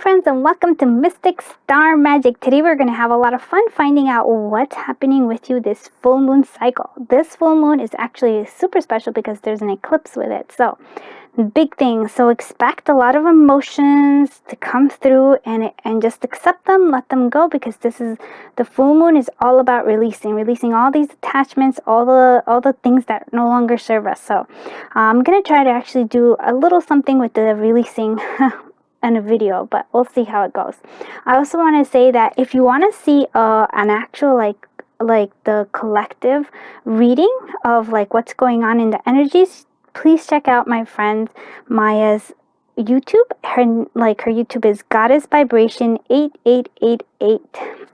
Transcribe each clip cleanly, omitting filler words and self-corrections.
friends, and welcome to Mystic Star Magic. Today we're going to have a lot of fun finding out what's happening with you this full moon cycle. This full moon is actually super special because there's an eclipse with it. So, big things. So expect a lot of emotions to come through and just accept them, let them go, because the full moon is all about releasing all these attachments, all the things that no longer serve us. So I'm going to try to actually do a little something with the releasing in a video, but we'll see how it goes. I also want to say that if you want to see an actual like the collective reading of like what's going on in the energies, please check out my friend Maya's YouTube. Her YouTube is Goddess Vibration 8888,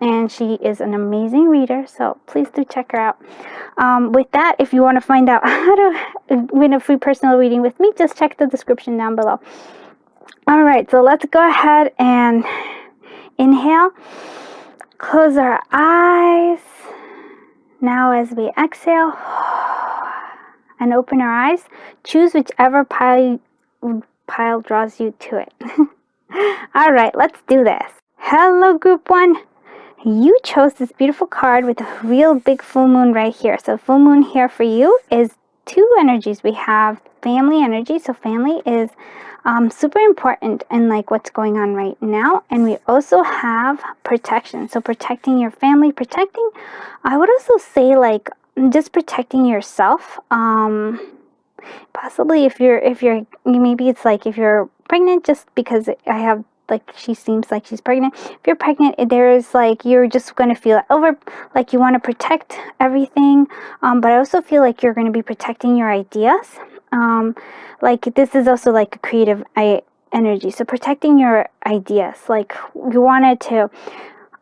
and she is an amazing reader, so please do check her out. With that, if you want to find out how to win a free personal reading with me, just check the description down below. Alright, so let's go ahead and inhale, close our eyes. Now as we exhale and open our eyes, choose whichever pile draws you to it. Alright, let's do this. Hello group 1. You chose this beautiful card with a real big full moon right here. So full moon here for you is two energies. We have family energy, so family is super important in like what's going on right now, and we also have protection. So protecting your family, I would also say like just protecting yourself. Possibly if you're maybe it's like if you're pregnant, just because I have like she seems like she's pregnant. If you're pregnant, there's like you're just going to feel like you want to protect everything, but I also feel like you're going to be protecting your ideas. Like this is also like a creative energy, so protecting your ideas, like you wanted to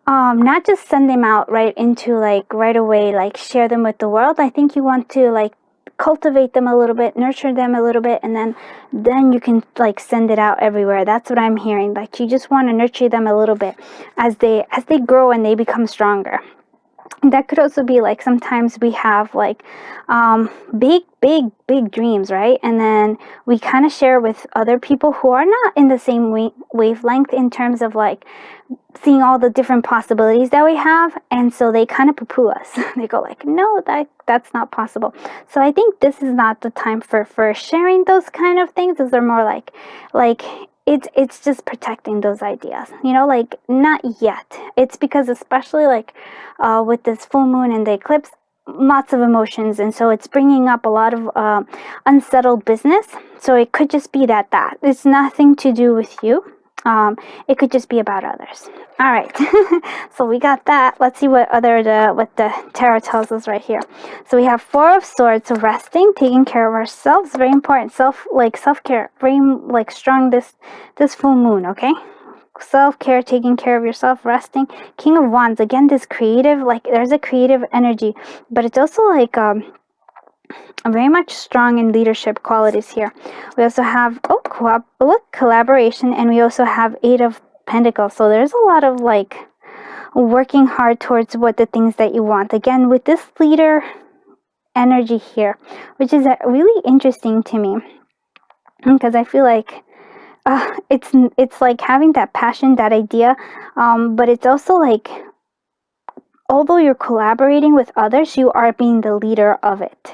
not just send them out right into like right away, like share them with the world. I think you want to like cultivate them a little bit, nurture them a little bit, and then you can like send it out everywhere. That's what I'm hearing. Like you just want to nurture them a little bit as they grow and they become stronger. That could also be like sometimes we have like big dreams, right? And then we kind of share with other people who are not in the same wavelength in terms of like seeing all the different possibilities that we have, and so they kind of poo-poo us. They go like, no, that's not possible. So I think this is not the time for sharing those kind of things. Those are more like it's just protecting those ideas, like not yet. It's because especially like with this full moon and the eclipse, lots of emotions, and so it's bringing up a lot of unsettled business. So it could just be that it's nothing to do with you. It could just be about others. All right. So we got that. Let's see what the tarot tells us right here. So we have Four of Swords, so resting, taking care of ourselves, very important. Self-care, very like strong this full moon, okay? Self-care, taking care of yourself, resting. King of Wands, again, this creative, like there's a creative energy, but it's also like very much strong in leadership qualities here. We also have collaboration, and we also have Eight of Pentacles. So there's a lot of like working hard towards what the things that you want. Again, with this leader energy here, which is really interesting to me, because I feel like it's like having that passion, that idea, but it's also like although you're collaborating with others, you are being the leader of it.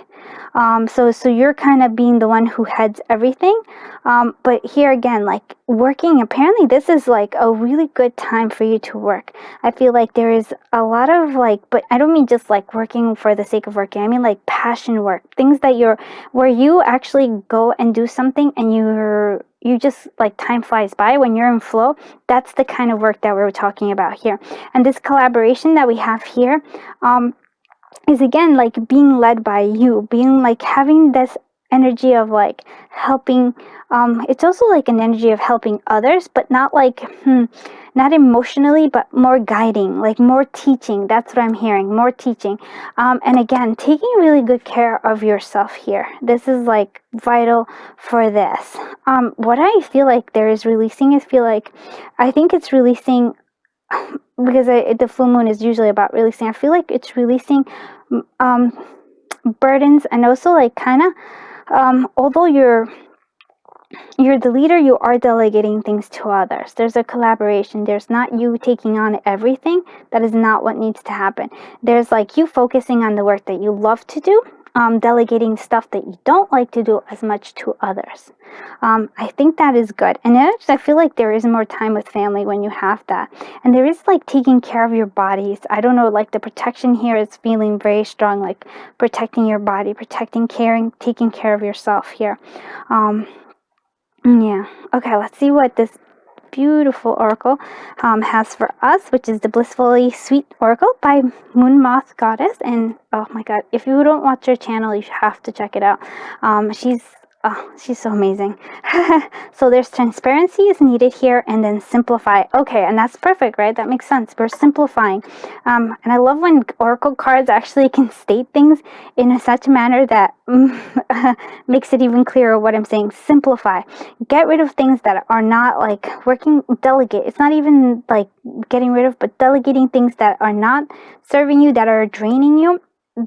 So you're kind of being the one who heads everything. But here again, like working, apparently this is like a really good time for you to work. I feel like there is a lot of like, but I don't mean just like working for the sake of working. I mean like passion work, things that where you actually go and do something and you just like time flies by when you're in flow. That's the kind of work that we're talking about here. And this collaboration that we have here, is again like being led by you, being like having this energy of like helping. It's also like an energy of helping others, but not like not emotionally, but more guiding, like more teaching. That's what I'm hearing, more teaching. And again, taking really good care of yourself here. This is like vital for this. What I feel like there is releasing is I think it's releasing, because the full moon is usually about releasing. I feel like it's releasing burdens, and also like kind of although you're you're the leader, you are delegating things to others. There's a collaboration. There's not you taking on everything. That is not what needs to happen. There's like you focusing on the work that you love to do, delegating stuff that you don't like to do as much to others. I think that is good. And I feel like there is more time with family when you have that. And there is like taking care of your bodies. I don't know, like the protection here is feeling very strong, like protecting your body, taking care of yourself here. Yeah. Okay, let's see what this beautiful oracle has for us, which is the Blissfully Sweet Oracle by Moon Moth Goddess. And oh my god, if you don't watch her channel, you have to check it out. She's so amazing. So there's transparency is needed here, and then simplify. Okay, and that's perfect, right? That makes sense. We're simplifying. And I love when oracle cards actually can state things in such a manner that makes it even clearer what I'm saying. Simplify. Get rid of things that are not like delegate. It's not even like getting rid of, but delegating things that are not serving you, that are draining you.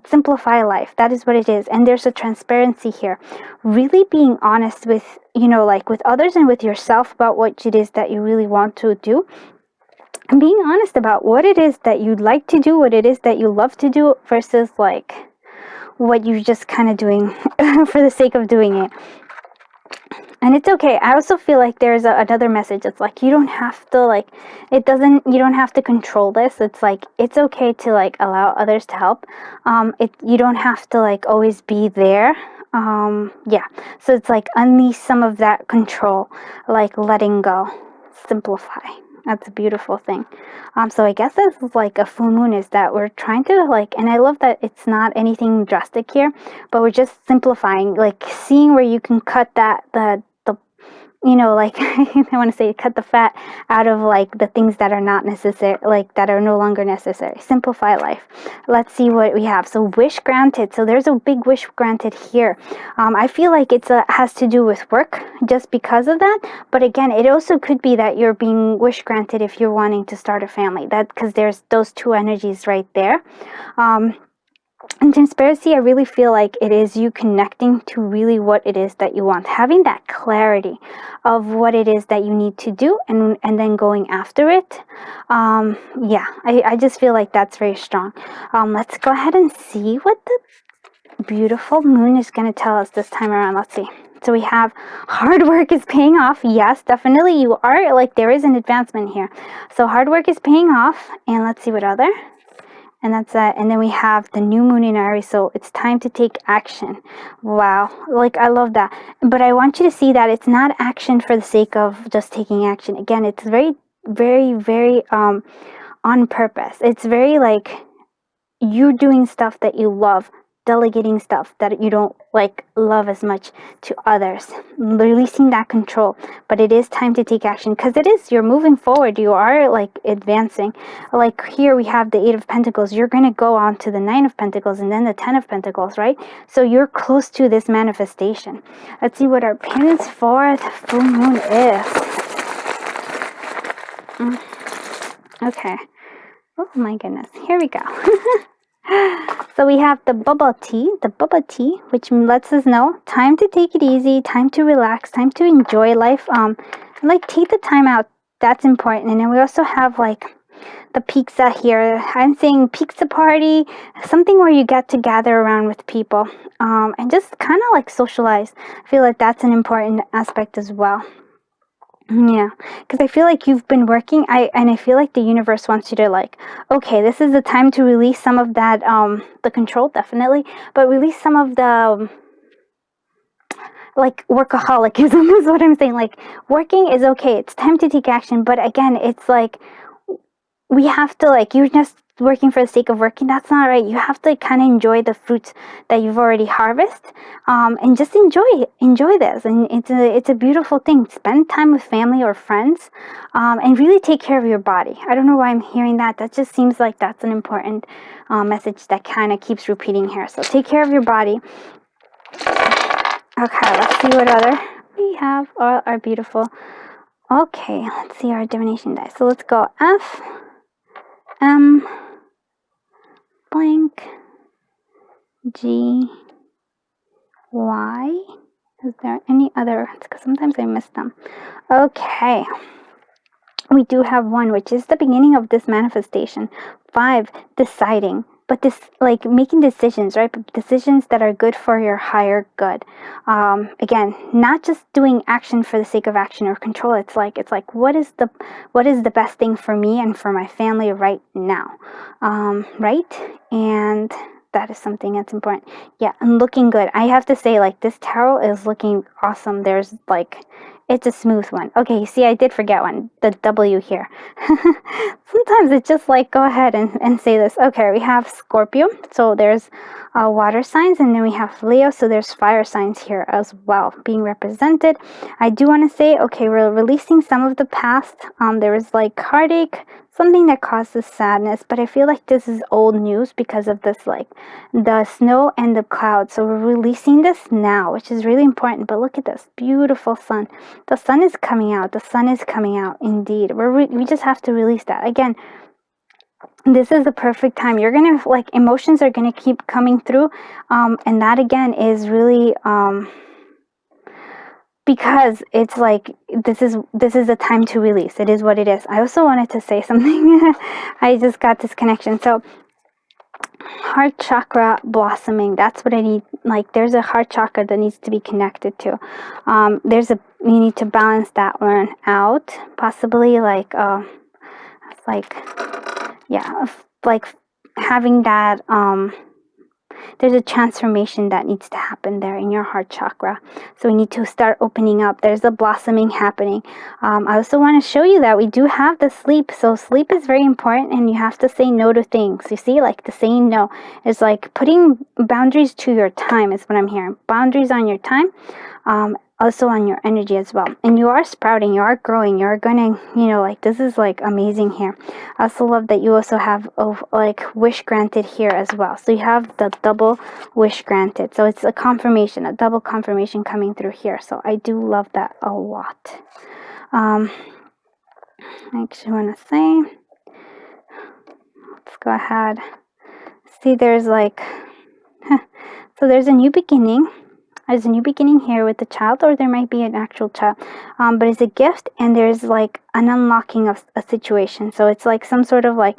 Simplify life. That is what it is. And there's a transparency here. Really being honest with, like with others and with yourself about what it is that you really want to do. And being honest about what it is that you'd like to do, what it is that you love to do versus like what you're just kind of doing for the sake of doing it. And it's okay. I also feel like there's another message. It's like you don't have to you don't have to control this. It's like it's okay to like allow others to help. You don't have to like always be there. Yeah. So it's like unleash some of that control, like letting go, simplify. That's a beautiful thing. So I guess this is like a full moon, is that we're trying to like, and I love that it's not anything drastic here, but we're just simplifying, like seeing where you can cut the like I want to say cut the fat out of like the things that are not necessary, like that are no longer necessary. Simplify life. Let's see what we have. So wish granted. So there's a big wish granted here. I feel like has to do with work just because of that. But again, it also could be that you're being wish granted if you're wanting to start a family. That because there's those two energies right there. And transparency, I really feel like it is you connecting to really what it is that you want, having that clarity of what it is that you need to do, and then going after it. Yeah, I just feel like that's very strong. Let's go ahead and see what the beautiful moon is going to tell us this time around. Let's see. So we have hard work is paying off. Yes, definitely you are, like there is an advancement here. So hard work is paying off. And let's see what other. And that's that. And then we have the new moon in Aries. So it's time to take action. Wow. Like, I love that. But I want you to see that it's not action for the sake of just taking action. Again, it's very, very, very on purpose. It's very like you doing stuff that you love, delegating stuff that you don't like love as much to others, releasing that control. But it is time to take action, because you're moving forward, you are like advancing. Like here we have the 8 of Pentacles, you're going to go on to the 9 of Pentacles and then the 10 of Pentacles, right? So you're close to this manifestation. Let's see what our pins for the full moon is. Okay. Oh my goodness, here we go. So we have the bubble tea, which lets us know time to take it easy, time to relax, time to enjoy life. Like take the time out. That's important. And then we also have like the pizza here. I'm saying pizza party, something where you get to gather around with people, and just kind of like socialize. I feel like that's an important aspect as well. Yeah, because I feel like you've been working, I feel like the universe wants you to like, okay, this is the time to release some of that, the control, definitely, but release some of the, like, workaholicism is what I'm saying. Like, working is okay, it's time to take action, but again, it's like, we have to, like, you're just working for the sake of working. That's not right. You have to kind of enjoy the fruits that you've already harvested, and just enjoy this. And it's a beautiful thing. Spend time with family or friends, and really take care of your body. I don't know why I'm hearing that. That just seems like that's an important message that kind of keeps repeating here. So take care of your body. Okay, let's see what other we have. All are beautiful. Okay, let's see our divination dice. So let's go F, M, blank, G, Y, Is there any other? Because sometimes I miss them. Okay. We do have 1, which is the beginning of this manifestation. 5, deciding. But this, like, making decisions, right? But decisions that are good for your higher good. Again, not just doing action for the sake of action or control. It's like what is the best thing for me and for my family right now, right? And that is something that's important. Yeah, and looking good. I have to say, like, this tarot is looking awesome. There's like, it's a smooth one. Okay, you see, I did forget one. The W here. Sometimes it's just like, go ahead and say this. Okay, we have Scorpio. So there's water signs. And then we have Leo. So there's fire signs here as well being represented. I do want to say, okay, we're releasing some of the past. There was like heartache, something that causes sadness. But I feel like this is old news because of this, like the snow and the clouds. So we're releasing this now, which is really important. But look at this beautiful sun. The sun is coming out. The sun is coming out. Indeed. We just have to release that. Again, this is the perfect time. You're going to, like, emotions are going to keep coming through. And that, again, is really, because it's like, this is the time to release. It is what it is. I also wanted to say something. I just got this connection. So, heart chakra blossoming, that's what I need. Like, there's a heart chakra that needs to be connected to. You need to balance that one out, possibly, like having that, there's a transformation that needs to happen there in your heart chakra. So we need to start opening up. There's a blossoming happening. I also want to show you that we do have the sleep. So sleep is very important, and you have to say no to things. You see, like, the saying no is like putting boundaries to your time is what I'm hearing. Boundaries on your time. Also on your energy as well. And you are sprouting, you are growing, you're gonna, like, this is like amazing here. I also love that you also have like wish granted here as well. So you have the double wish granted. So it's a confirmation, a double confirmation coming through here. So I do love that a lot. I actually want to say, let's go ahead. See, there's like, so there's a new beginning. There's a new beginning here with the child, or there might be an actual child, but it's a gift, and there's like an unlocking of a situation. So it's like some sort of, like,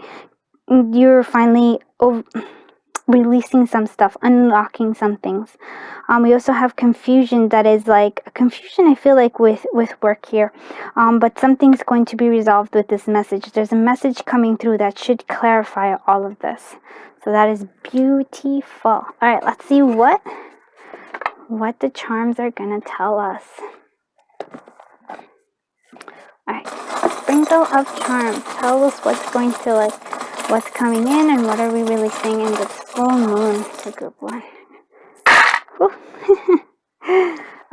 you're finally releasing some stuff, unlocking some things. We also have confusion. That is like a confusion, I feel like, with work here, but something's going to be resolved with this message. There's a message coming through that should clarify all of this. So that is beautiful. All right, let's see what the charms are gonna tell us. Alright, sprinkle of charms. Tell us what's going to, like, what's coming in, and what are we really seeing in this full moon. It's a good one.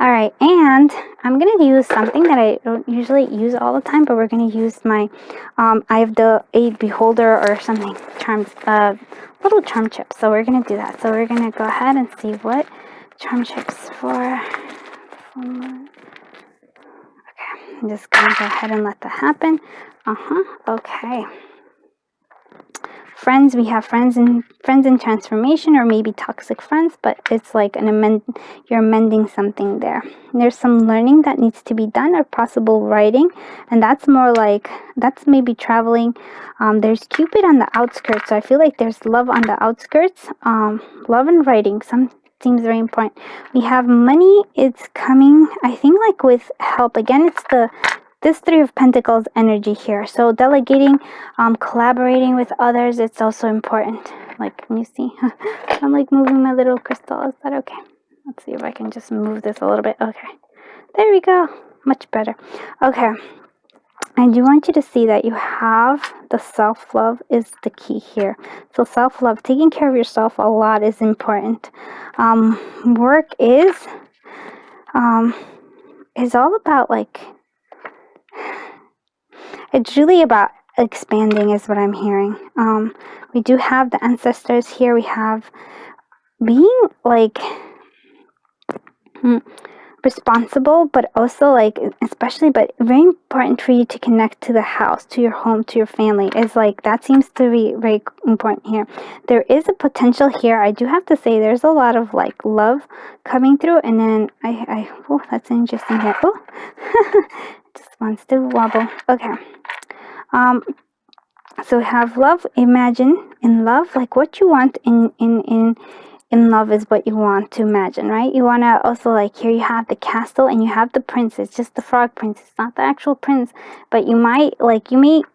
Alright, and I'm gonna use something that I don't usually use all the time, but we're gonna use my I have the Aid Beholder or something charms, little charm chips. So we're gonna do that. So we're gonna go ahead and see what charm chips for full moon. Okay, I'm just gonna go ahead and let that happen. Okay. Friends, we have friends in transformation, or maybe toxic friends, but it's like you're amending something there. There's some learning that needs to be done, or possible writing, and that's more like, that's maybe traveling. There's Cupid on the outskirts, so I feel like there's love on the outskirts. Love and writing, seems very important. We have money. It's coming, I think, like, with help. Again, it's this Three of Pentacles energy here. So delegating, collaborating with others, it's also important. Like, can you see? I'm like moving my little crystal. Is that okay? Let's see if I can just move this a little bit. Okay. There we go. Much better. Okay. I do want you to see that you have the self-love is the key here. So self-love, taking care of yourself a lot is important. Work is all about, like, it's really about expanding is what I'm hearing. We do have the ancestors here. We have being, like, responsible, but also like, especially, but very important for you to connect to the house, to your home, to your family. Is like, that seems to be very important here. There is a potential here. I do have to say there's a lot of like love coming through, and then oh, that's interesting here. Oh, just wants to wobble. Okay. So have love. Imagine in love, like what you want in love is what you want to imagine, right? You want to also, like, here you have the castle and you have the prince. It's just the frog prince. It's not the actual prince, but you might, like,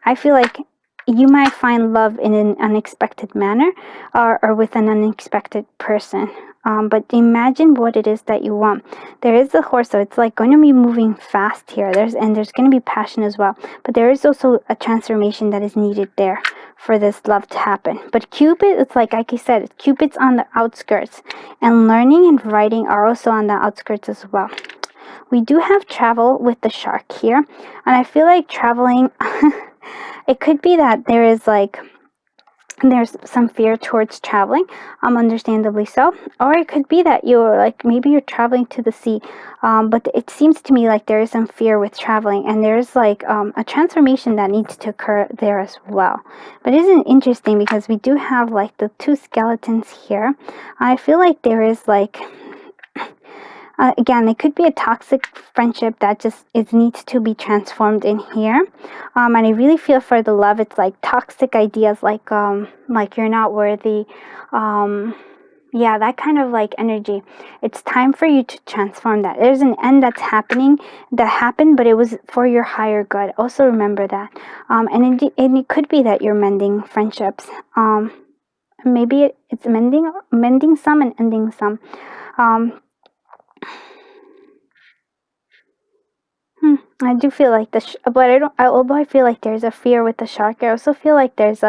I feel like you might find love in an unexpected manner, or with an unexpected person. But imagine what it is that you want. There is a horse, so it's like going to be moving fast here. There's going to be passion as well. But there is also a transformation that is needed there for this love to happen. But Cupid, it's like I said, Cupid's on the outskirts, and learning and writing are also on the outskirts as well. We do have travel with the shark here, and I feel like traveling, it could be that there's some fear towards traveling, understandably so, or it could be that you're like, maybe you're traveling to the sea, but it seems to me like there is some fear with traveling, and there's like a transformation that needs to occur there as well. But isn't it interesting, because we do have like the two skeletons here. I feel like there is like, again, it could be a toxic friendship that just needs to be transformed in here. And I really feel for the love, it's like toxic ideas, like you're not worthy. Yeah, that kind of like energy. It's time for you to transform that. There's an end that happened, but it was for your higher good. Also remember that. And it could be that you're mending friendships. Maybe it's mending some and ending some. I do feel like but although I feel like there's a fear with the shark, I also feel like there's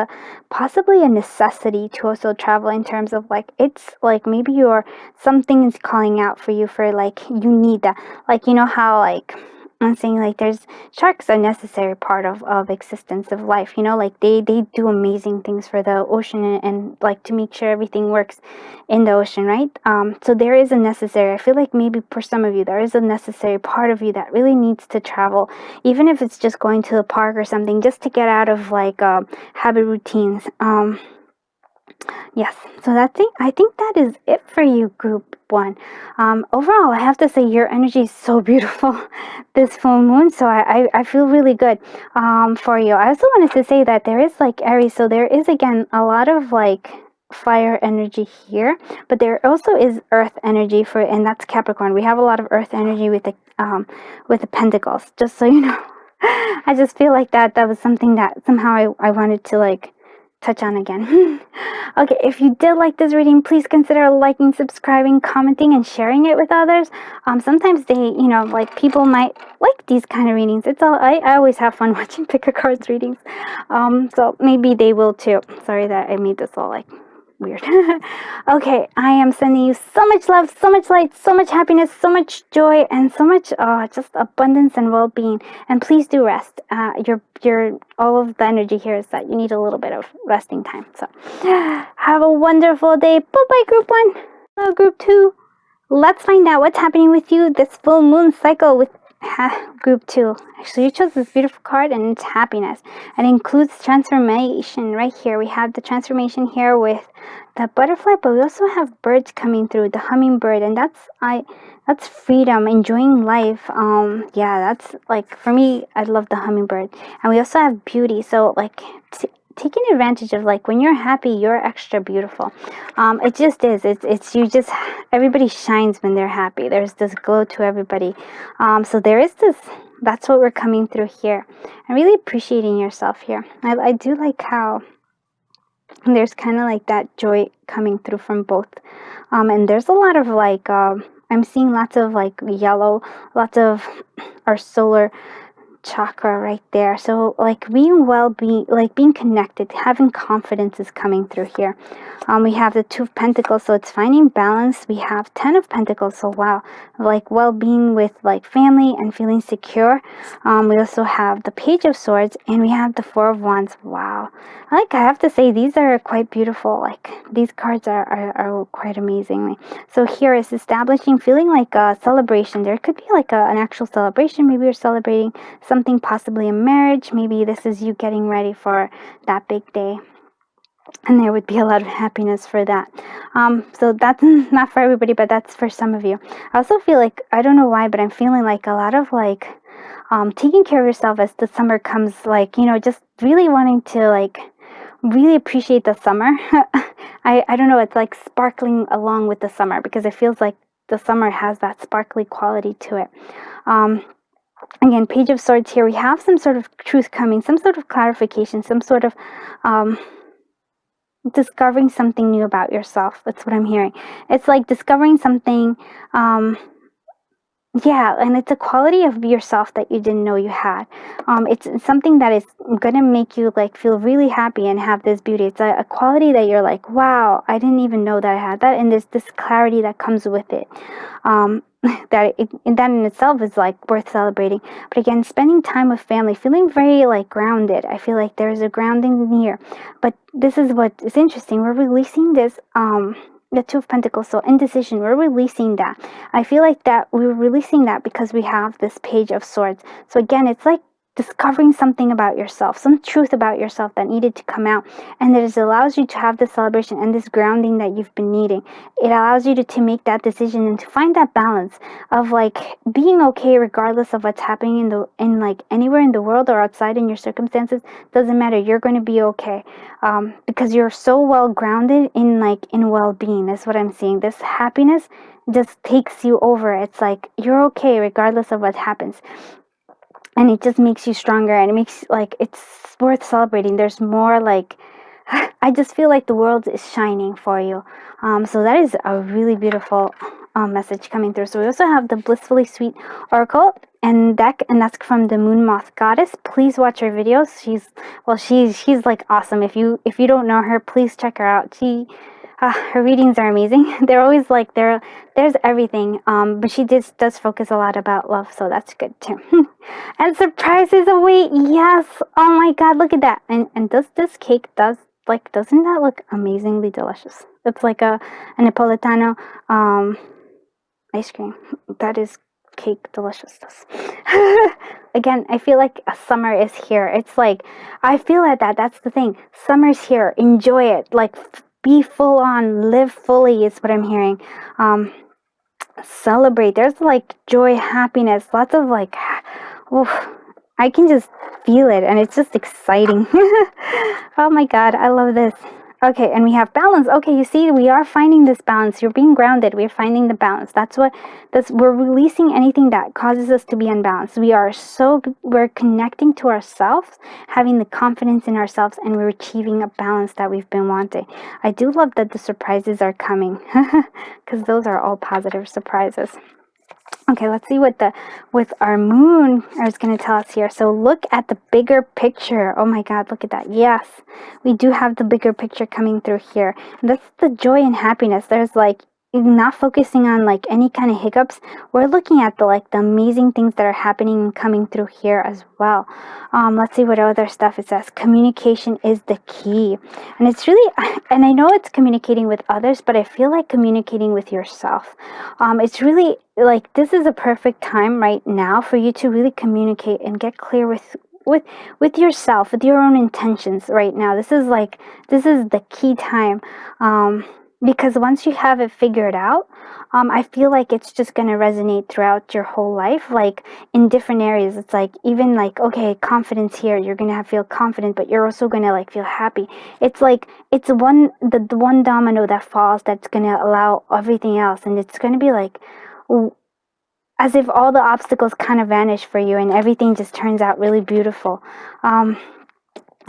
possibly a necessity to also travel, in terms of like, it's like maybe something is calling out for you, for like, you need that. Like, you know how, like, I'm saying, like, there's sharks, a necessary part of existence, of life, like they do amazing things for the ocean, and like to make sure everything works in the ocean, right? So there is a necessary, I feel like maybe for some of you, there is a necessary part of you that really needs to travel, even if it's just going to the park or something, just to get out of like habit routines. Yes, so I think that is it for you, group 1. Overall, I have to say your energy is so beautiful this full moon, so I feel really good for you. I also wanted to say that there is like Aries, so there is again a lot of like fire energy here, but there also is earth energy and that's Capricorn. We have a lot of earth energy with the pentacles, just so you know. I just feel like that was something that somehow I wanted to like touch on again. Okay, if you did like this reading, please consider liking, subscribing, commenting, and sharing it with others. Sometimes they, like, people might like these kind of readings. I always have fun watching pick a card's readings. So maybe they will too. Sorry that I made this all like weird. Okay, I am sending you so much love, so much light, so much happiness, so much joy, and so much just abundance and well-being. And please do rest. Your all of the energy here is that you need a little bit of resting time. So have a wonderful day. Bye-bye, group 1. Hello, group 2. Let's find out what's happening with you this full moon cycle with group 2. Actually, you chose this beautiful card, and it's happiness. It includes transformation right here. We have the transformation here with the butterfly, but we also have birds coming through, the hummingbird, and that's freedom, enjoying life. Yeah, that's like, for me, I love the hummingbird. And we also have beauty, so like taking advantage of, like, when you're happy, you're extra beautiful. It just is. It's you just, everybody shines when they're happy. There's this glow to everybody. So there is this, that's what we're coming through here. I'm really appreciating yourself here. I do like how there's kind of like that joy coming through from both. And there's a lot of like, I'm seeing lots of like yellow, lots of our solar chakra right there. So like being being connected, having confidence is coming through here. We have the Two of Pentacles, so it's finding balance. We have Ten of Pentacles, so wow, like well-being with like family and feeling secure. We also have the Page of Swords, and we have the Four of Wands. Wow, like I have to say, these are quite beautiful. Like these cards are quite amazing. So here is establishing, feeling like a celebration. There could be like an actual celebration. Maybe you're celebrating something, possibly a marriage. Maybe this is you getting ready for that big day. And there would be a lot of happiness for that. So that's not for everybody, but that's for some of you. I also feel like, I don't know why, but I'm feeling like a lot of like taking care of yourself as the summer comes, like, you know, just really wanting to like really appreciate the summer. I don't know, it's like sparkling along with the summer, because it feels like the summer has that sparkly quality to it. Again, Page of Swords here, we have some sort of truth coming, some sort of clarification, some sort of discovering something new about yourself. That's what I'm hearing. It's like discovering something, yeah, and it's a quality of yourself that you didn't know you had. It's something that is gonna make you like feel really happy and have this beauty. It's a quality that you're like, wow, I didn't even know that I had that, and there's this clarity that comes with it. That in itself is like worth celebrating. But again, spending time with family, feeling very like grounded. I feel like there's a grounding here. But this is what is interesting. We're releasing this the Two of Pentacles, so indecision, we're releasing that. I feel like that we're releasing that because we have this Page of Swords. So again, it's like discovering something about yourself, some truth about yourself that needed to come out, and it allows you to have this celebration and this grounding that you've been needing. It allows you to make that decision and to find that balance of like being okay regardless of what's happening in like anywhere in the world or outside in your circumstances. Doesn't matter, you're going to be okay, because you're so well grounded in well-being. That's what I'm seeing. This happiness just takes you over. It's like you're okay regardless of what happens. And it just makes you stronger, and it makes like it's worth celebrating. There's more like, I just feel like the world is shining for you. So that is a really beautiful message coming through. So we also have the Blissfully Sweet Oracle and deck, and that's from the Moon Moth Goddess. Please watch her videos. She's like awesome. If you don't know her, please check her out. Her readings are amazing. They're always like there's everything, but she does focus a lot about love, so that's good too. And surprises await. Yes. Oh my God, look at that. And does this cake doesn't that look amazingly delicious? It's like a Napolitano ice cream. That is cake deliciousness. Again, I feel like a summer is here. It's like I feel like that's the thing. Summer's here. Enjoy it. Like be full on, live fully is what I'm hearing. Celebrate. There's like joy, happiness, lots of like, oof, I can just feel it, and it's just exciting. Oh my God, I love this. Okay, and we have balance. Okay, you see, we are finding this balance. You're being grounded. We're finding the balance. We're releasing anything that causes us to be unbalanced. We're connecting to ourselves, having the confidence in ourselves, and we're achieving a balance that we've been wanting. I do love that the surprises are coming, because those are all positive surprises. Okay, let's see what our moon is going to tell us here. So look at the bigger picture. Oh my God, look at that. Yes, we do have the bigger picture coming through here. And that's the joy and happiness. There's like not focusing on like any kind of hiccups. We're looking at the amazing things that are happening and coming through here as well. Let's see what other stuff it says. Communication is the key, and it's really, and I know it's communicating with others, but I feel like communicating with yourself. It's really like this is a perfect time right now for you to really communicate and get clear with yourself, with your own intentions right now. This is the key time. Because once you have it figured out, I feel like it's just going to resonate throughout your whole life, like in different areas. It's like, even like, okay, confidence here, you're going to feel confident, but you're also going to like feel happy. It's like, it's the one domino that falls that's going to allow everything else. And it's going to be like, as if all the obstacles kind of vanish for you and everything just turns out really beautiful.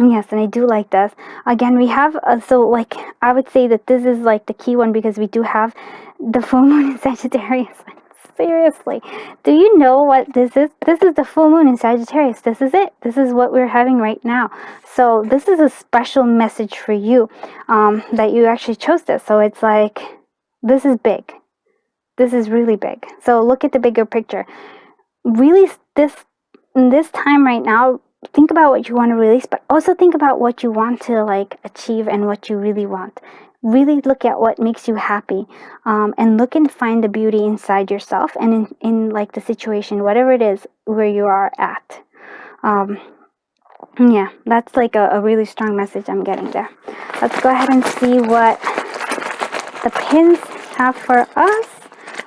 Yes, and I do like this. Again, we have, so like, I would say that this is like the key one, because we do have the full moon in Sagittarius. Seriously. Do you know what this is? This is the full moon in Sagittarius. This is it. This is what we're having right now. So this is a special message for you, that you actually chose this. So it's like, this is big. This is really big. So look at the bigger picture. Really, this time right now, think about what you want to release, but also think about what you want to like achieve and what you really want. Really look at what makes you happy, and look and find the beauty inside yourself and in like the situation, whatever it is where you are at. Yeah, that's like a really strong message I'm getting there. Let's go ahead and see what the pins have for us.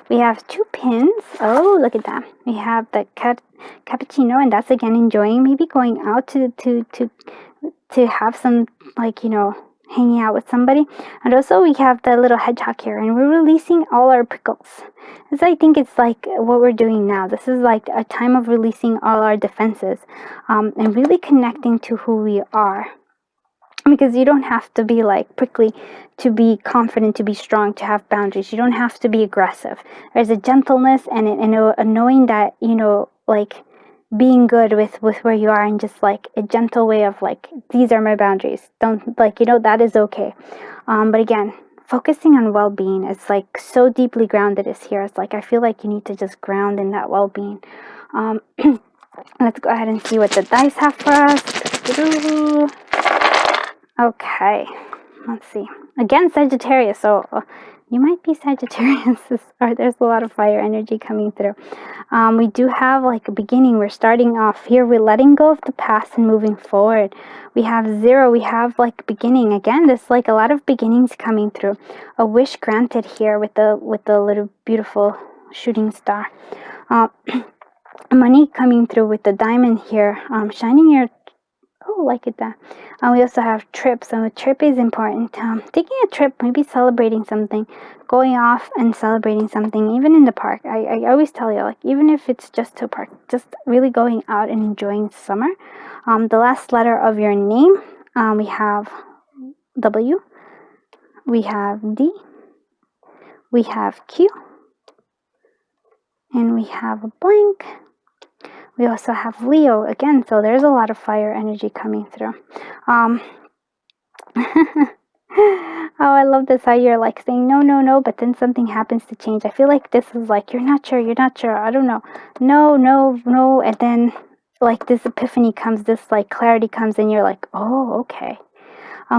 We have 2 pins. Oh, look at that. We have the cappuccino, and that's again enjoying, maybe going out to have some, like, you know, hanging out with somebody. And also we have the little hedgehog here, and we're releasing all our prickles. This, I think, it's like what we're doing now. This is like a time of releasing all our defenses, and really connecting to who we are. Because you don't have to be like prickly to be confident, to be strong, to have boundaries. You don't have to be aggressive. There's a gentleness and a knowing that, you know, like being good with where you are, and just like a gentle way of like, these are my boundaries. Don't, like, you know, that is okay. But again, focusing on well-being is like so deeply grounded is here. It's like, I feel like you need to just ground in that well-being. Let's go ahead and see what the dice have for us. Okay, let's see. Again, Sagittarius, so you might be Sagittarius, or there's a lot of fire energy coming through. We do have like a beginning. We're starting off here. We're letting go of the past and moving forward. We have 0. We have like beginning. Again, there's like a lot of beginnings coming through. A wish granted here with the little beautiful shooting star. Money coming through with the diamond here. Shining your... Oh, like it that. We also have trips. So a trip is important. Taking a trip, maybe celebrating something, going off and celebrating something, even in the park. I always tell you, like, even if it's just to a park, just really going out and enjoying summer. The last letter of your name, we have W, we have D, we have Q, and we have a blank. We also have Leo again, so there's a lot of fire energy coming through. Oh, I love this, how you're like saying no, no, no, but then something happens to change. I feel like this is like, you're not sure, I don't know. No, no, no, and then like this epiphany comes, this like clarity comes, and you're like, oh, okay.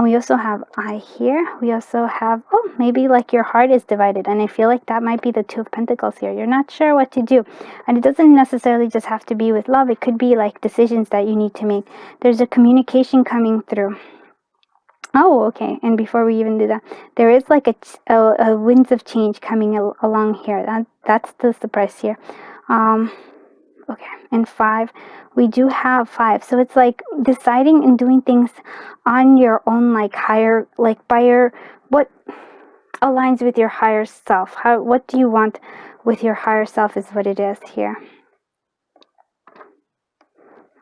We also have I here. We also have, oh, maybe like your heart is divided. And I feel like that might be the 2 of Pentacles here. You're not sure what to do. And it doesn't necessarily just have to be with love. It could be like decisions that you need to make. There's a communication coming through. Oh, okay. And before we even do that, there is like a winds of change coming along here. That's the surprise here. Okay, and 5, we do have 5. So it's like deciding and doing things on your own, like higher, like by your, what aligns with your higher self. What do you want with your higher self is what it is here.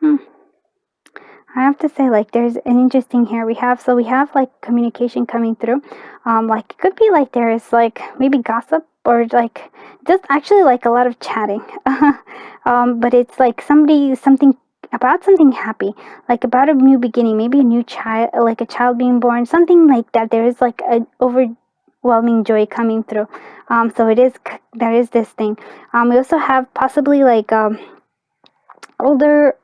I have to say, like, there's an interesting here. We have like communication coming through. Like it could be like there is like maybe gossip, or like just actually like a lot of chatting. But it's like something about something happy, like about a new beginning, maybe a new child, like a child being born, something like that. There is like an overwhelming joy coming through. So there is this thing. We also have possibly like older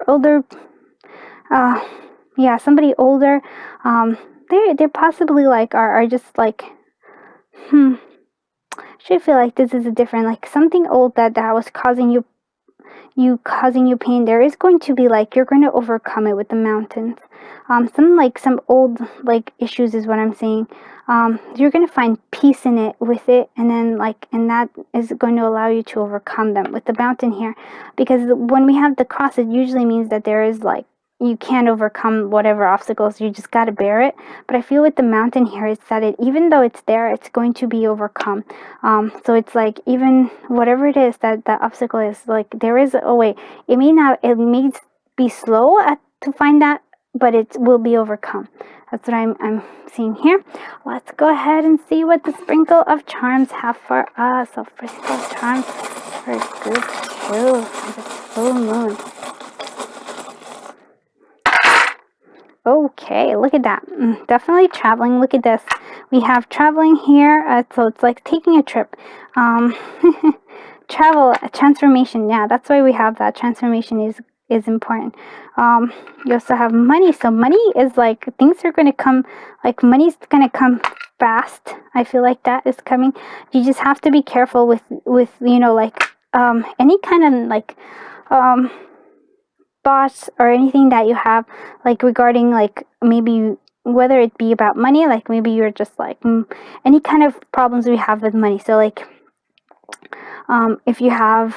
yeah, somebody older. They possibly like are just like should feel like this is a different, like something old that was causing you pain. There is going to be like, you're going to overcome it with the mountains. Some old like issues is what I'm saying. You're going to find peace in it, with it, and then like, and that is going to allow you to overcome them with the mountain here. Because when we have the cross, it usually means that there is like, you can't overcome whatever obstacles, you just got to bear it. But I feel with the mountain here, it's that even though it's there, it's going to be overcome. So it's like, even whatever it is that the obstacle is, like there is a way. It may be slow to find that, but it will be overcome. That's what I'm seeing here. Let's go ahead and see what the sprinkle of charms have for us. So sprinkle of charms Very good too. The full moon. Okay, look at that. Definitely traveling. Look at this. We have traveling here, so it's like taking a trip. Travel, transformation. Yeah, that's why we have that. Transformation is important. You also have money. So money is like things are going to come. Like money's going to come fast. I feel like that is coming. You just have to be careful with like any kind of like thoughts or anything that you have like regarding like maybe whether it be about money, like maybe you're just like any kind of problems we have with money. So like if you have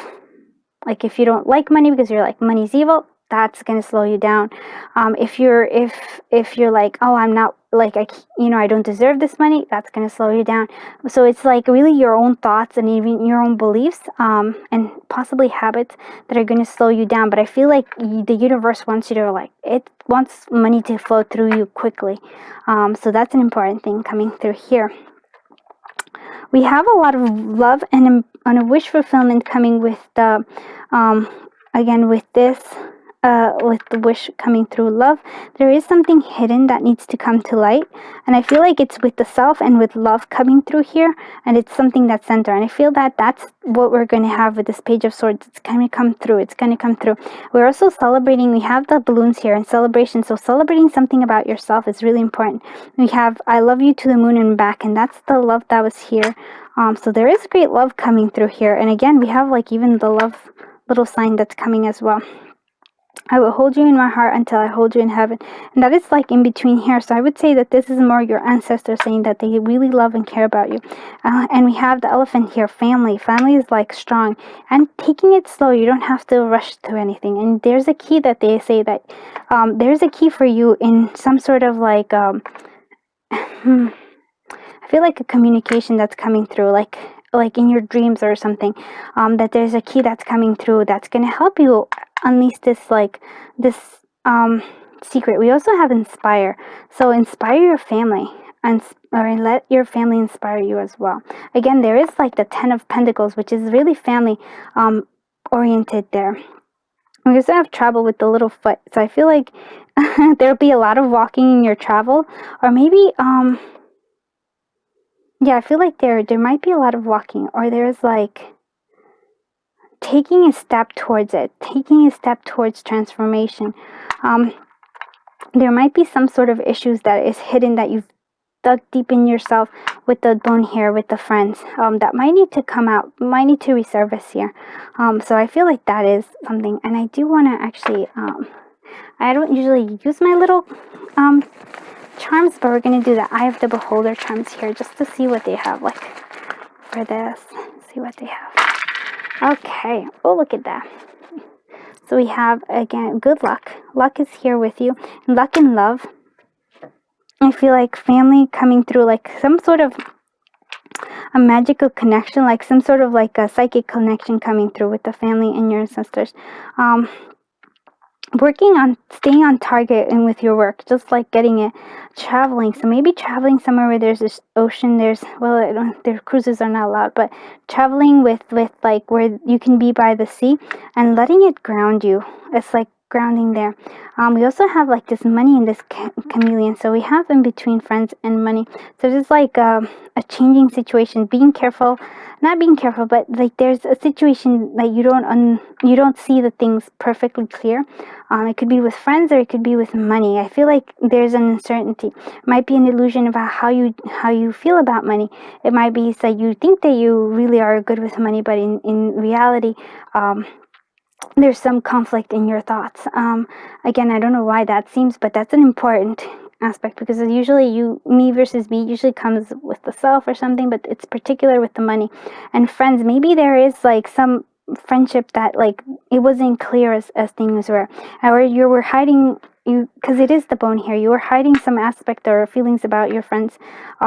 like if you don't like money because you're like money's evil, that's going to slow you down. If you're like, oh, I'm not like I don't deserve this money, that's going to slow you down. So it's like really your own thoughts and even your own beliefs and possibly habits that are going to slow you down. But I feel like the universe wants you to like, it wants money to flow through you quickly. So that's an important thing coming through here. We have a lot of love and a wish fulfillment coming with the again with this with the wish coming through love. There is something hidden that needs to come to light, and I feel like it's with the self and with love coming through here, and it's something that's center. And I feel that that's what we're going to have with this Page of Swords. It's going to come through. It's going to come through. We're also celebrating. We have the balloons here and celebration. So celebrating something about yourself is really important. We have I love you to the moon and back, and that's the love that was here. So there is great love coming through here. And again, we have like even the love little sign that's coming as well. I will hold you in my heart until I hold you in heaven. And that is like in between here. So I would say that this is more your ancestors saying that they really love and care about you. And we have the elephant here, family. Family is like strong. And taking it slow. You don't have to rush to anything. And there's a key that they say that there's a key for you in some sort of like... I feel like a communication that's coming through, like in your dreams or something, that there's a key that's coming through that's going to help you unleash this secret. We also have inspire. So inspire your family or let your family inspire you as well. Again, there is like the 10 of Pentacles, which is really family oriented there. We also have travel with the little foot. So I feel like there'll be a lot of walking in your travel, or maybe yeah, I feel like there might be a lot of walking, or there's like taking a step towards it, taking a step towards transformation. There might be some sort of issues that is hidden that you've dug deep in yourself with the bone here, with the friends, that might need to come out, might need to resurface here. So I feel like that is something. And I do want to actually, I don't usually use my little charms, but we're going to do the Eye of the Beholder charms here just to see what they have like for this. See what they have. Okay. Oh, look at that. So we have, again, good luck. Luck is here with you. Luck and love. I feel like family coming through, like some sort of a magical connection, like some sort of like a psychic connection coming through with the family and your ancestors. Working on staying on target and with your work, just like getting it, traveling. So maybe traveling somewhere where there's this ocean, there's, well, their cruises are not allowed, but traveling with like where you can be by the sea and letting it ground you. It's like grounding there. We also have like this money in this chameleon. So we have in between friends and money. So there's like a changing situation, being careful, not being careful, but like there's a situation that you don't see the things perfectly clear. It could be with friends or it could be with money. I feel like there's an uncertainty. It might be an illusion about how you feel about money. It might be that you think that you really are good with money, but in reality, there's some conflict in your thoughts. Again, I don't know why that seems, but that's an important aspect, because usually me versus me usually comes with the self or something, but it's particular with the money. And friends, maybe there is like some friendship that like it wasn't clear as things were, or you were hiding, because it is the bone here, you were hiding some aspect or feelings about your friends.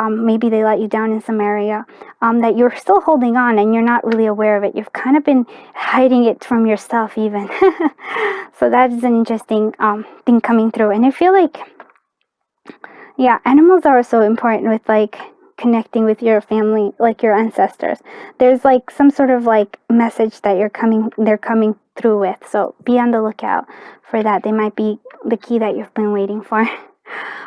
Maybe they let you down in some area that you're still holding on and you're not really aware of it. You've kind of been hiding it from yourself even. So that is an interesting thing coming through. And I feel like, yeah, animals are so important with like connecting with your family, like your ancestors. There's like some sort of like message that they're coming through with. So be on the lookout for that. They might be the key that you've been waiting for.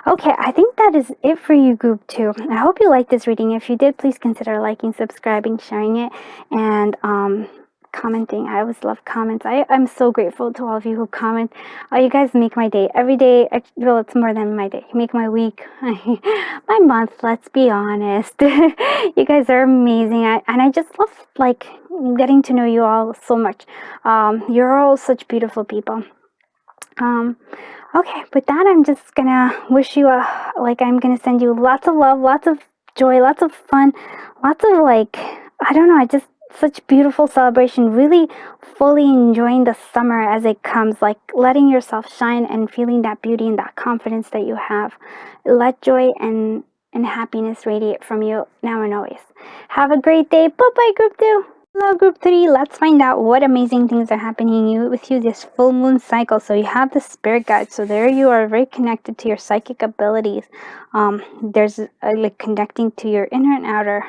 Okay, I think that is it for you, group 2. I hope you liked this reading. If you did, please consider liking, subscribing, sharing it, and commenting. I always love comments. I'm so grateful to all of you who comment. You guys make my day. Every day, well, it's more than my day. You make my week, my month, let's be honest. You guys are amazing. And I just love, like, getting to know you all so much. You're all such beautiful people. Okay, with that, I'm just gonna wish you I'm gonna send you lots of love, lots of joy, lots of fun, lots of, like, I don't know, just such beautiful celebration, really fully enjoying the summer as it comes, like letting yourself shine and feeling that beauty and that confidence that you have. Let joy and happiness radiate from you now and always. Have a great day. Bye-bye, group 2. Hello, group 3. Let's find out what amazing things are happening with you this full moon cycle. So you have the spirit guide. So there you are, very connected to your psychic abilities. There's like connecting to your inner and outer,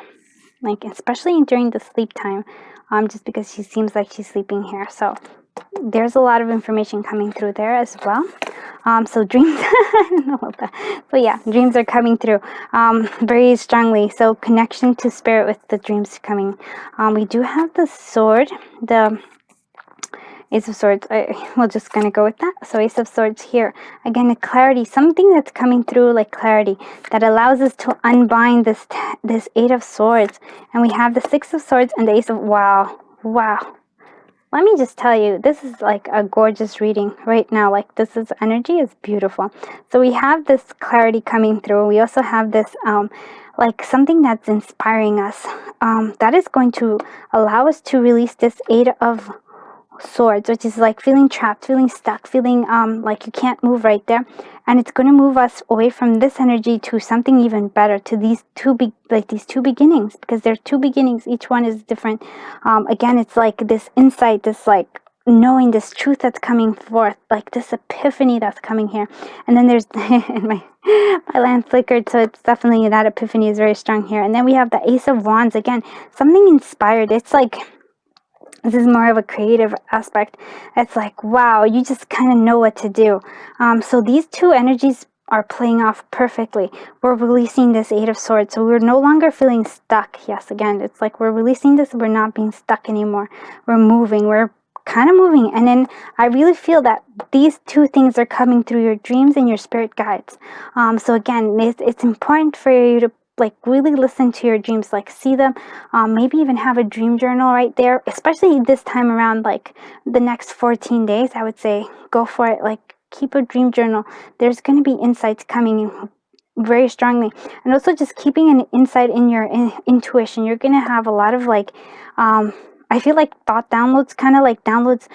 like especially during the sleep time. Just because she seems like she's sleeping here. So there's a lot of information coming through there as well. So dreams, I don't know about that. But yeah, dreams are coming through very strongly. So connection to spirit with the dreams coming. We do have the sword, the Ace of Swords. We're just going to go with that. So Ace of Swords here. Again, a clarity, something that's coming through like clarity that allows us to unbind this Eight of Swords. And we have the Six of Swords and the Ace of... Wow. Let me just tell you, this is like a gorgeous reading right now. Like, this is energy is beautiful. So we have this clarity coming through. We also have this like something that's inspiring us. That is going to allow us to release this Eight of Swords, which is like feeling trapped, feeling stuck, feeling like you can't move right there. And it's going to move us away from this energy to something even better, to these two beginnings, because they're two beginnings. Each one is different. Again, it's like this insight, this like knowing, this truth that's coming forth, like this epiphany that's coming here. And then there's my lamp flickered, so it's definitely that epiphany is very strong here. And then we have the Ace of Wands, again, something inspired. It's like, this is more of a creative aspect. It's like, wow, you just kind of know what to do. So these two energies are playing off perfectly. We're releasing this Eight of Swords, so we're no longer feeling stuck. Yes, again, it's like we're releasing this. We're not being stuck anymore. We're moving. We're kind of moving. And then I really feel that these two things are coming through your dreams and your spirit guides. So again, it's important for you to like really listen to your dreams, like see them, maybe even have a dream journal right there, especially this time around, like the next 14 days. I would say go for it. Like, keep a dream journal. There's going to be insights coming in very strongly. And also just keeping an insight in your intuition. You're going to have a lot of like I feel like thought downloads, kind of like downloads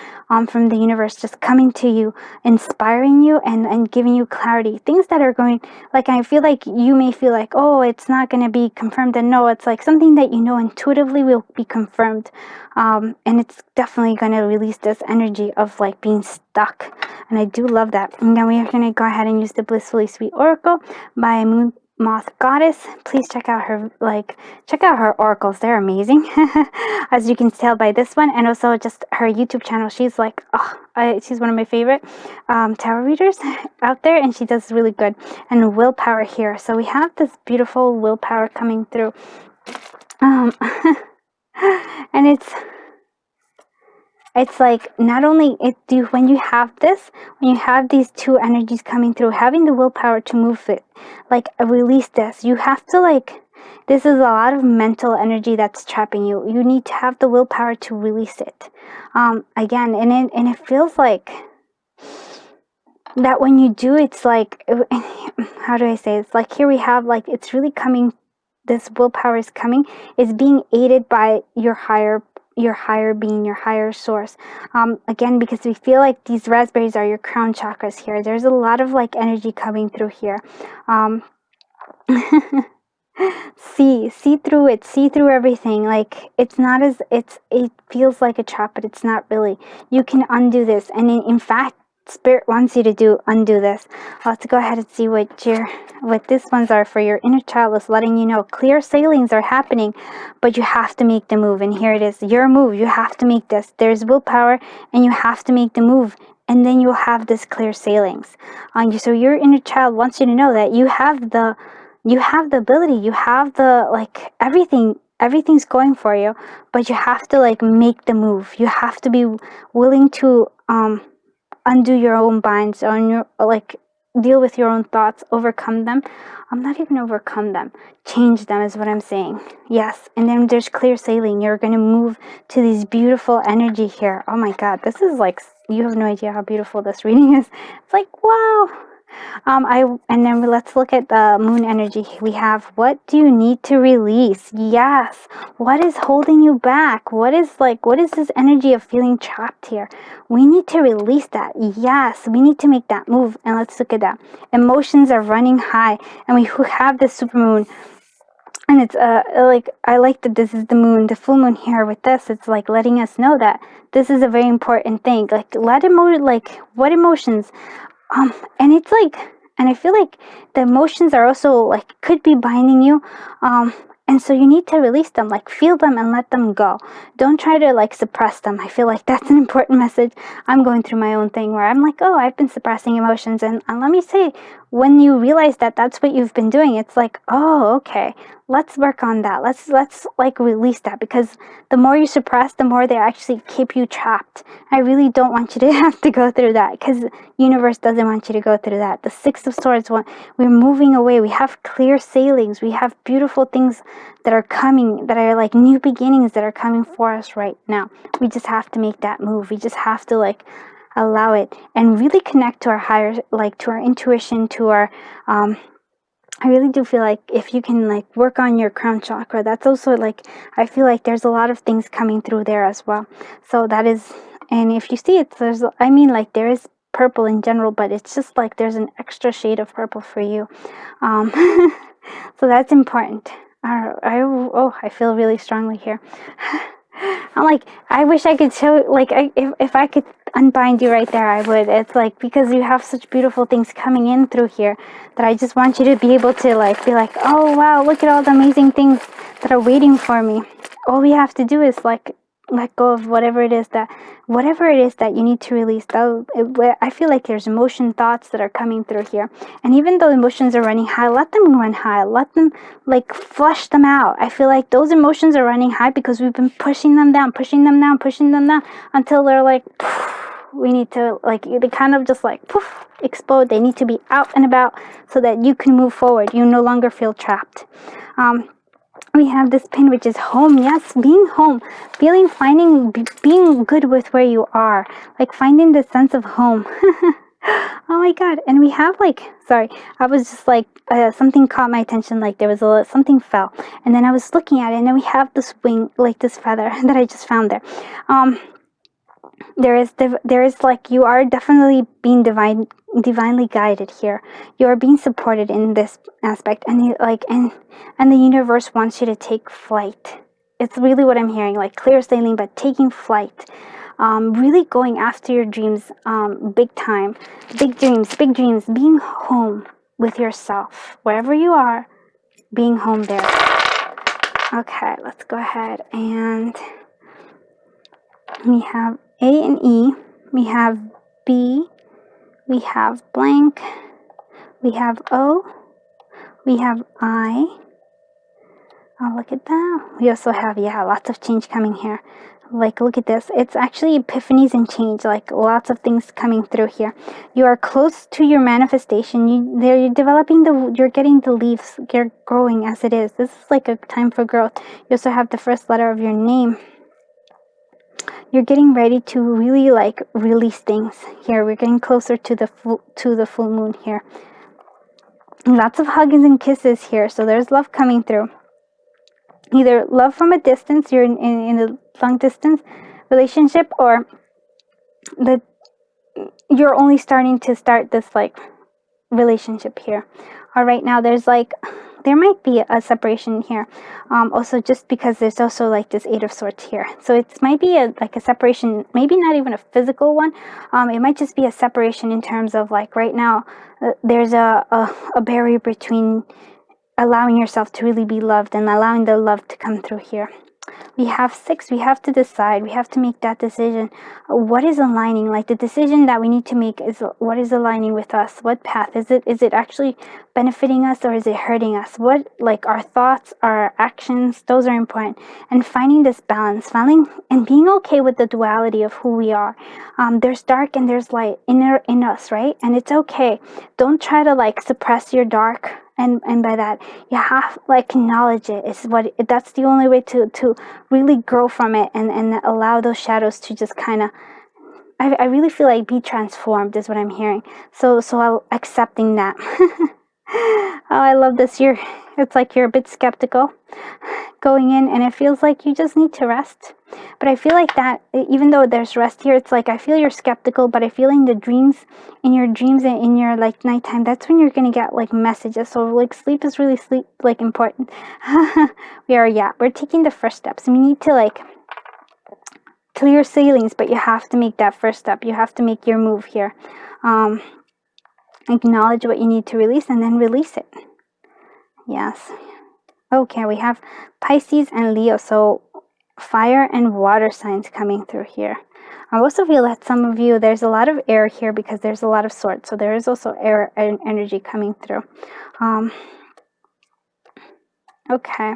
from the universe just coming to you, inspiring you and giving you clarity. Things that are going, like, I feel like you may feel like, oh, it's not going to be confirmed. And no, it's like something that you know intuitively will be confirmed. And it's definitely going to release this energy of like being stuck. And I do love that. And then we are going to go ahead and use the Blissfully Sweet Oracle by Moon Moth Goddess. Please check out her oracles. They're amazing. As you can tell by this one, and also just her YouTube channel. She's like, she's one of my favorite tarot readers out there, and she does really good. And willpower here. So we have this beautiful willpower coming through. And it's like, not only when you have these two energies coming through, having the willpower to move it, like release this, you have to, like, this is a lot of mental energy that's trapping you. You need to have the willpower to release it. Again, and it feels like that when you do, it's like, how do I say it? It's like, here we have, like, it's really coming, this willpower is coming, is being aided by your higher being, your higher source. Again, because we feel like these raspberries are your crown chakras here. There's a lot of like energy coming through here. See through it, see through everything. Like, it's not as, it feels like a trap, but it's not really. You can undo this. And in fact, Spirit wants you to undo this. Let's go ahead and see what these ones are for your inner child. Is letting you know clear sailings are happening, but you have to make the move. And here it is, your move. You have to make this. There's willpower, and you have to make the move. And then you'll have this clear sailings on you. So your inner child wants you to know that you have the ability. You have the everything's going for you, but you have to make the move. You have to be willing to undo your own binds, on your deal with your own thoughts, overcome them. I'm not even overcome them, change them is what I'm saying. Yes. And then there's clear sailing. You're going to move to this beautiful energy here. Oh my God, this is you have no idea how beautiful this reading is. It's wow. And then let's look at the moon energy. We have, what do you need to release? Yes. What is holding you back? What is this energy of feeling trapped here? We need to release that. Yes. We need to make that move. And let's look at that. Emotions are running high, and we have this supermoon. And it's I like that this is the moon, the full moon here with this. It's letting us know that this is a very important thing. What emotions? And it's and I feel the emotions are also could be binding you. And so you need to release them, feel them and let them go. Don't try to suppress them. I feel that's an important message. I'm going through my own thing where I'm oh, I've been suppressing emotions. And let me say, when you realize that that's what you've been doing, it's oh, okay, let's work on that. Let's release that, because the more you suppress, the more they actually keep you trapped. I really don't want you to have to go through that, because universe doesn't want you to go through that. The Six of Swords, we're moving away. We have clear sailings. We have beautiful things that are coming, that are new beginnings that are coming for us right now. We just have to make that move. We just have to allow it and really connect to our higher, to our intuition, to our I really do feel if you can work on your crown chakra, that's also I feel there's a lot of things coming through there as well. So that is, and if you see it, there is purple in general, but it's just there's an extra shade of purple for you. So that's important. I feel really strongly here. I'm I wish I could show, if I could unbind you right there, I would. It's because you have such beautiful things coming in through here, that I just want you to be able to be oh wow, look at all the amazing things that are waiting for me. All we have to do is let go of whatever it is that you need to release. I feel there's emotion, thoughts that are coming through here, and even though emotions are running high, let them run high. Let them flush them out. I feel those emotions are running high because we've been pushing them down until they're we need to they kind of just poof, explode. They need to be out and about so that you can move forward. You no longer feel trapped. We have this pin, which is home. Yes, being home, being good with where you are, finding the sense of home. Oh my God. And we have sorry, I was just something caught my attention, there was something fell, and then I was looking at it, and then we have this wing, this feather that I just found there. There is you are definitely being divinely guided here. You are being supported in this aspect, and and the universe wants you to take flight. It's really what I'm hearing, clear sailing, but taking flight. Really going after your dreams, big time, big dreams, being home with yourself, wherever you are, being home there. Okay, let's go ahead, and we have A and E, we have B, we have blank, we have O, we have I. Oh, look at that. We also have, lots of change coming here. Look at this. It's actually epiphanies and change, lots of things coming through here. You are close to your manifestation. You're developing you're getting the leaves. You're growing as it is. This is a time for growth. You also have the first letter of your name. You're getting ready to really release things here. We're getting closer to the full moon here. Lots of hugs and kisses here. So there's love coming through. Either love from a distance, you're in a long distance relationship, or you're only starting to start this relationship here. All right, now there's there might be a separation here. Also, just because there's also like this Eight of Swords here, so it might be like a separation, maybe not even a physical one. It might just be a separation in terms of like right now there's a barrier between allowing yourself to really be loved and allowing the love to come through here. We have 6. We have to decide. We have to make that decision. What is aligning? Like the decision that we need to make is what is aligning with us. What path is it? Is it actually benefiting us or is it hurting us? What, like our thoughts, our actions, those are important. And finding this balance, finding and being okay with the duality of who we are. There's dark and there's light in us, right? And it's okay. Don't try to like suppress your dark. And by that, you have like acknowledge it. Is what that's the only way to really grow from it and allow those shadows to just kind of. I really feel like be transformed is what I'm hearing. So accepting that. Oh, I love this. It's like you're a bit skeptical going in, and it feels like you just need to rest. But I feel like that even though there's rest here, it's like I feel you're skeptical, but I feel in your dreams and in your like nighttime, that's when you're gonna get like messages. So like sleep is really like important. We're taking the first steps. We need to like clear ceilings, but you have to make that first step. You have to make your move here. Acknowledge what you need to release and then release it. Yes. Okay, we have Pisces and Leo. So fire and water signs coming through here. I also feel that some of you, there's a lot of air here because there's a lot of swords. So there is also air and energy coming through. Okay.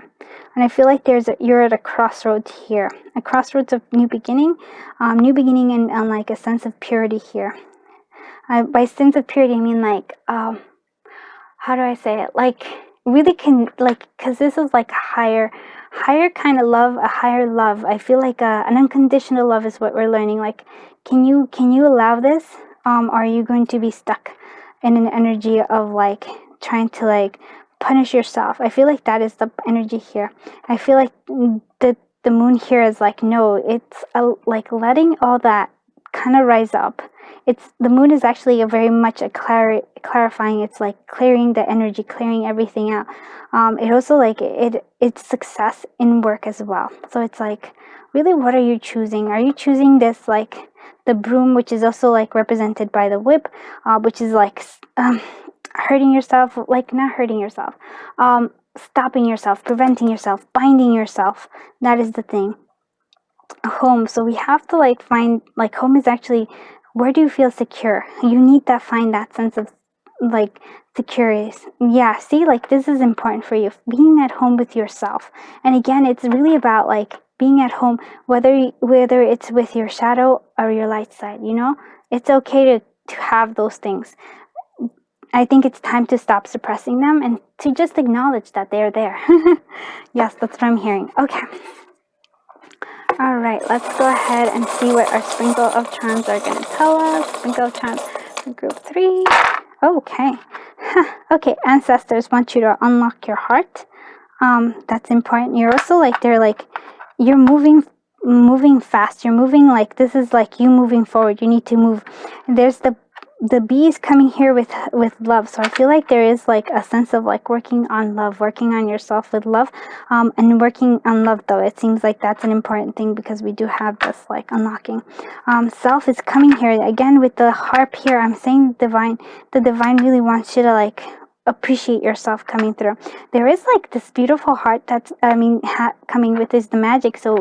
And I feel like you're at a crossroads here. A crossroads of new beginning and like a sense of purity here. By sense of purity, I mean like, how do I say it? Like really can like, cause this is like higher kind of love, a higher love. I feel like an unconditional love is what we're learning. Like, can you allow this? Or are you going to be stuck in an energy of like trying to like punish yourself? I feel like that is the energy here. I feel like the moon here is like, no, it's like letting all that kind of rise up. The moon is actually a very much a clarifying. It's like clearing the energy, clearing everything out. It also like it's success in work as well. So it's like, really, what are you choosing? Are you choosing this like the broom, which is also like represented by the whip, which is like hurting yourself, like not hurting yourself, stopping yourself, preventing yourself, binding yourself. That is the thing. Home. So we have to like find like home is actually, where do you feel secure? You need to find that sense of like security. Yeah, see, like this is important for you, being at home with yourself. And again, it's really about like being at home, whether it's with your shadow or your light side, you know. It's okay to have those things. I think it's time to stop suppressing them and to just acknowledge that they're there. Yes, that's what I'm hearing. Okay. All right, let's go ahead and see what our sprinkle of charms are going to tell us. Sprinkle of charms for group 3. Okay. Okay, ancestors want you to unlock your heart. That's important. You're also like, they're like, you're moving fast. You're moving like, this is like you moving forward. You need to move. There's the bees coming here with love. So I feel like there is like a sense of like working on love, working on yourself with love, and working on love though. It seems like that's an important thing because we do have this like unlocking. Self is coming here again with the harp here. I'm saying the divine really wants you to like appreciate yourself coming through. There is like this beautiful heart that's coming with is the magic. So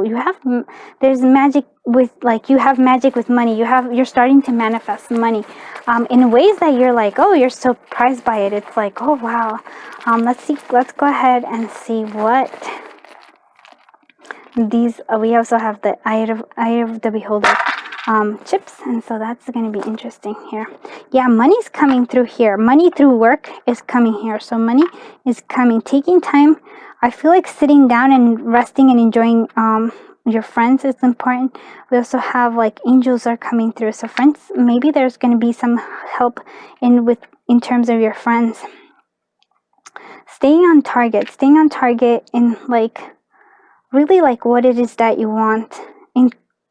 there's magic with like, you have magic with money. You're starting to manifest money in ways that you're like, oh, you're surprised by it. It's like, oh wow. Let's go ahead and see what these we also have the eye of the beholder chips, and so that's going to be interesting here. Yeah, money's coming through here. Money through work is coming here. So money is coming. Taking time. I feel like sitting down and resting and enjoying your friends is important. We also have like angels are coming through. So friends, maybe there's going to be some help in terms of your friends. Staying on target in like really like what it is that you want.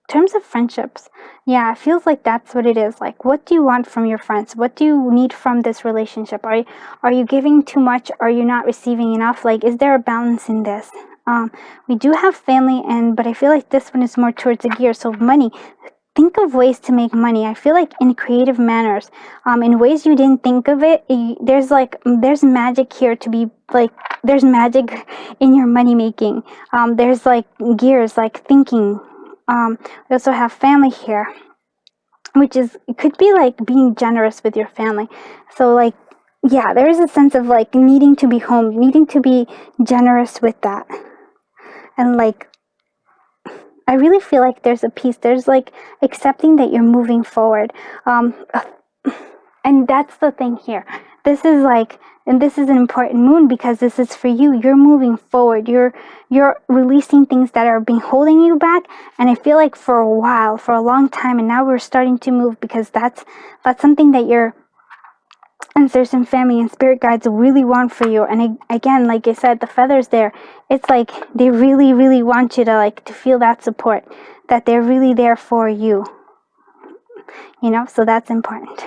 terms of friendships, yeah, it feels like that's what it is. Like, what do you want from your friends? What do you need from this relationship? Are you giving too much? Are you not receiving enough? Like, is there a balance in this? We do have family, but I feel like this one is more towards the gear. So money. Think of ways to make money. I feel like in creative manners, in ways you didn't think of it. There's magic here to be like. There's magic in your money making. There's like gears, like thinking. We also have family here, which is, it could be like being generous with your family. So like, yeah, there is a sense of like needing to be home, needing to be generous with that, and like, I really feel like there's a peace. There's like accepting that you're moving forward. And that's the thing here. This is like, and this is an important moon because this is for you. You're moving forward. You're releasing things that are being holding you back. And I feel like for a while, for a long time, and now we're starting to move because that's something that you're, and certain family and spirit guides really want for you. And again, like I said, the feathers there, it's like they really, really want you to like to feel that support, that they're really there for you. You know, so that's important.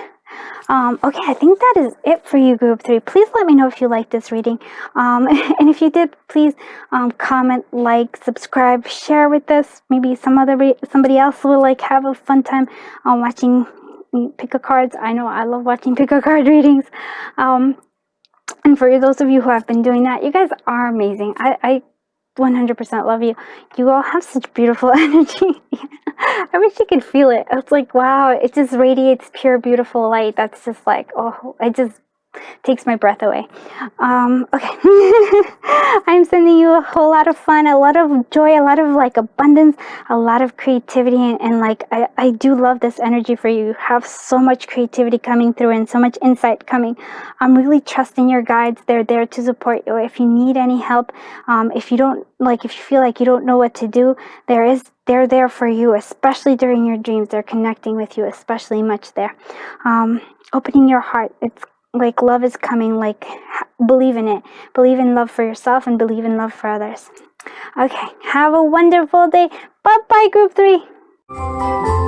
Okay, I think that is it for you, Group 3. Please let me know if you liked this reading. And if you did, please comment, like, subscribe, share with us. Maybe somebody else will like have a fun time watching pick a cards. I know I love watching pick a card readings. And for those of you who have been doing that, you guys are amazing. I 100% love you. You all have such beautiful energy. I wish you could feel it. It's like, wow, it just radiates pure, beautiful light. That's just like, oh, it just takes my breath away. Okay. I'm sending you a whole lot of fun, a lot of joy, a lot of like abundance, a lot of creativity, and like I do love this energy for you. You have so much creativity coming through and so much insight coming. I'm really trusting your guides. They're there to support you. If you need any help, if you feel like you don't know what to do, they're there for you, especially during your dreams. They're connecting with you, especially much there. Opening your heart. It's like love is coming, like believe in it. Believe in love for yourself and believe in love for others. Okay, have a wonderful day. Bye-bye, Group 3.